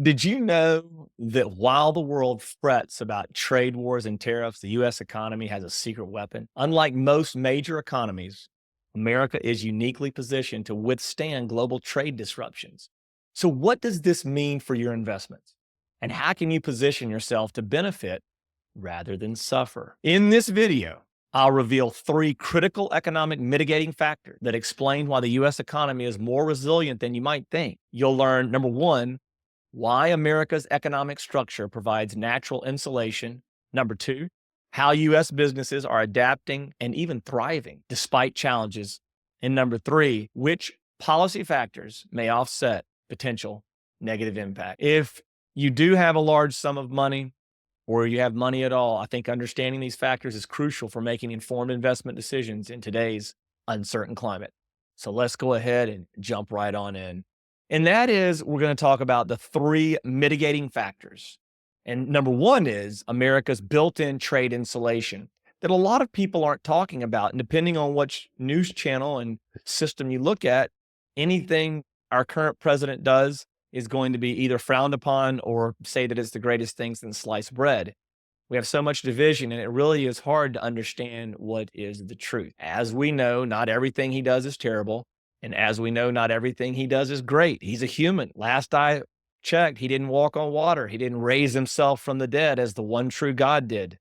Did you know that while the world frets about trade wars and tariffs, the US economy has a secret weapon? Unlike most major economies, America is uniquely positioned to withstand global trade disruptions. So, what does this mean for your investments? And how can you position yourself to benefit rather than suffer? In this video, I'll reveal three critical economic mitigating factors that explain why the US economy is more resilient than you might think. You'll learn number one, why America's economic structure provides natural insulation. Number two, how U.S. businesses are adapting and even thriving despite challenges. And number three, which policy factors may offset potential negative impact. If you do have a large sum of money or you have money at all, I think understanding these factors is crucial for making informed investment decisions in today's uncertain climate. So let's go ahead and jump right on in. And that is, we're going to talk about the three mitigating factors. And number one is America's built-in trade insulation that a lot of people aren't talking about. And depending on which news channel and system you look at, anything our current president does is going to be either frowned upon or say that it's the greatest thing since sliced bread. We have so much division, and it really is hard to understand what is the truth. As we know, not everything he does is terrible. And as we know, not everything he does is great. He's a human. Last I checked, he didn't walk on water. He didn't raise himself from the dead as the one true God did,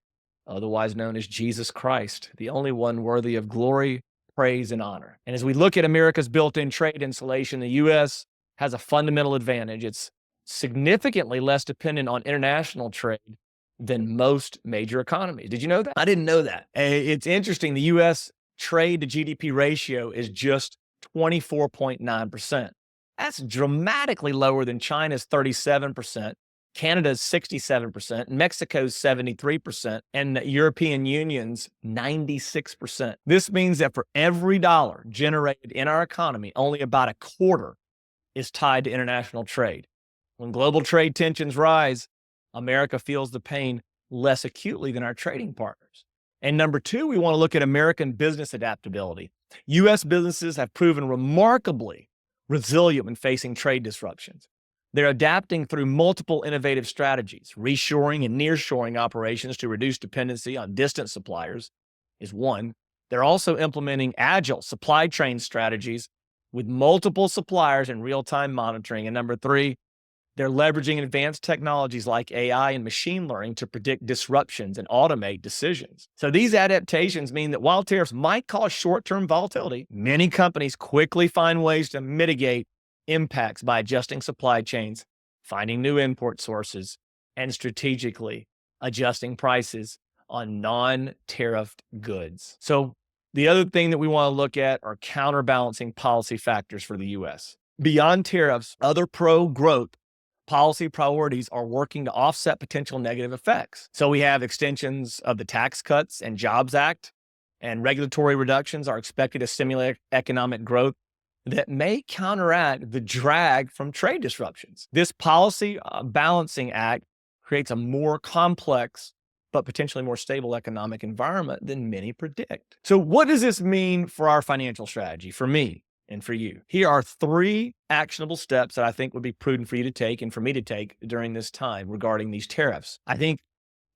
otherwise known as Jesus Christ, the only one worthy of glory, praise, and honor. And as we look at America's built-in trade insulation, the U.S. has a fundamental advantage. It's significantly less dependent on international trade than most major economies. Did you know that? I didn't know that. It's interesting. The U.S. trade to GDP ratio is just 24.9%. That's dramatically lower than China's 37%, Canada's 67%, Mexico's 73%, and the European Union's 96%. This means that for every dollar generated in our economy, only about a quarter is tied to international trade. When global trade tensions rise, America feels the pain less acutely than our trading partners. And number two, we want to look at American business adaptability. U.S. businesses have proven remarkably resilient when facing trade disruptions. They're adapting through multiple innovative strategies. Reshoring and nearshoring operations to reduce dependency on distant suppliers is one. They're also implementing agile supply chain strategies with multiple suppliers and real-time monitoring. And number three, they're leveraging advanced technologies like AI and machine learning to predict disruptions and automate decisions. So these adaptations mean that while tariffs might cause short-term volatility, many companies quickly find ways to mitigate impacts by adjusting supply chains, finding new import sources, and strategically adjusting prices on non-tariffed goods. So the other thing that we want to look at are counterbalancing policy factors for the U.S. Beyond tariffs, other pro-growth policy priorities are working to offset potential negative effects. So we have extensions of the Tax Cuts and Jobs Act, and regulatory reductions are expected to stimulate economic growth that may counteract the drag from trade disruptions. This policy balancing act creates a more complex but potentially more stable economic environment than many predict. So what does this mean for our financial strategy, for me and for you? Here are three actionable steps that I think would be prudent for you to take and for me to take during this time regarding these tariffs. I think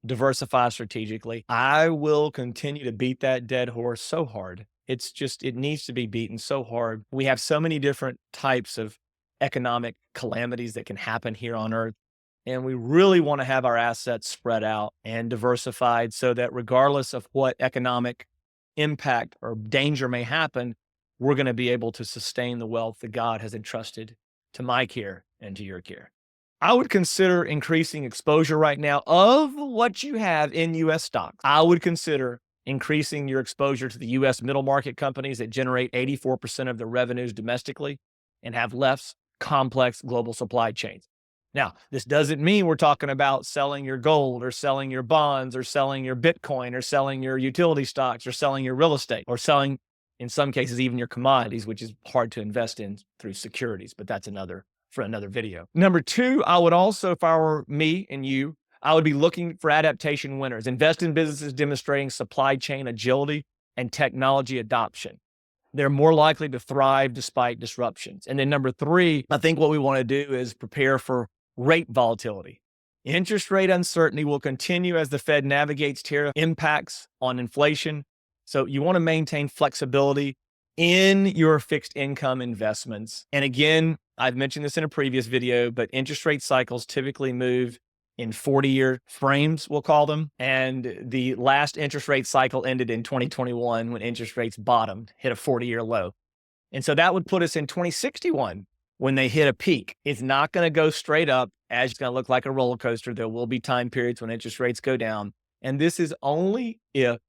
diversify strategically. I will continue to beat that dead horse so hard. It's just, it needs to be beaten so hard. We have so many different types of economic calamities that can happen here on Earth. And we really want to have our assets spread out and diversified so that regardless of what economic impact or danger may happen, we're going to be able to sustain the wealth that God has entrusted to my care and to your care. I would consider increasing exposure right now of what you have in U.S. stocks. I would consider increasing your exposure to the U.S. middle market companies that generate 84% of their revenues domestically and have less complex global supply chains. Now, this doesn't mean we're talking about selling your gold or selling your bonds or selling your Bitcoin or selling your utility stocks or selling your real estate or selling, in some cases, even your commodities, which is hard to invest in through securities, but that's for another video. Number two, I would also, if I were me and you, I would be looking for adaptation winners. Invest in businesses demonstrating supply chain agility and technology adoption. They're more likely to thrive despite disruptions. And then number three, I think what we want to do is prepare for rate volatility. Interest rate uncertainty will continue as the Fed navigates tariff impacts on inflation. So you want to maintain flexibility in your fixed income investments. And again, I've mentioned this in a previous video, but interest rate cycles typically move in 40-year frames, we'll call them. And the last interest rate cycle ended in 2021 when interest rates bottomed, hit a 40-year low. And so that would put us in 2061 when they hit a peak. It's not going to go straight up, as it's going to look like a roller coaster. There will be time periods when interest rates go down. And this is only if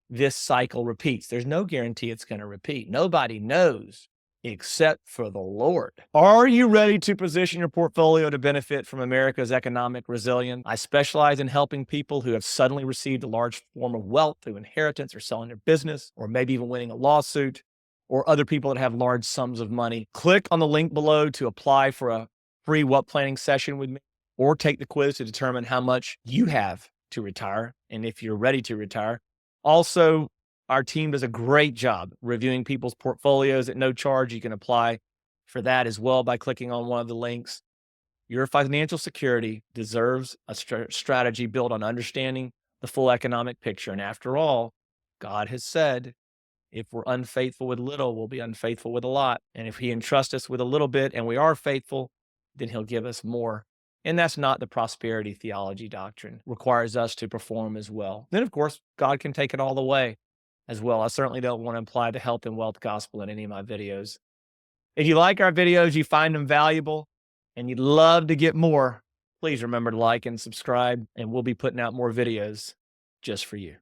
this cycle repeats. There's no guarantee it's going to repeat. Nobody knows except for the Lord. Are you ready to position your portfolio to benefit from America's economic resilience? I specialize in helping people who have suddenly received a large form of wealth through inheritance or selling their business, or maybe even winning a lawsuit, or other people that have large sums of money. Click on the link below to apply for a free wealth planning session with me, or take the quiz to determine how much you have to retire and if you're ready to retire. Also, our team does a great job reviewing people's portfolios at no charge. You can apply for that as well by clicking on one of the links. Your financial security deserves a strategy built on understanding the full economic picture. And after all, God has said, if we're unfaithful with little, we'll be unfaithful with a lot. And if he entrusts us with a little bit and we are faithful, then he'll give us more. And that's not the prosperity theology doctrine. It requires us to perform as well. Then, of course, God can take it all the way as well. I certainly don't want to imply the health and wealth gospel in any of my videos. If you like our videos, you find them valuable, and you'd love to get more, please remember to like and subscribe, and we'll be putting out more videos just for you.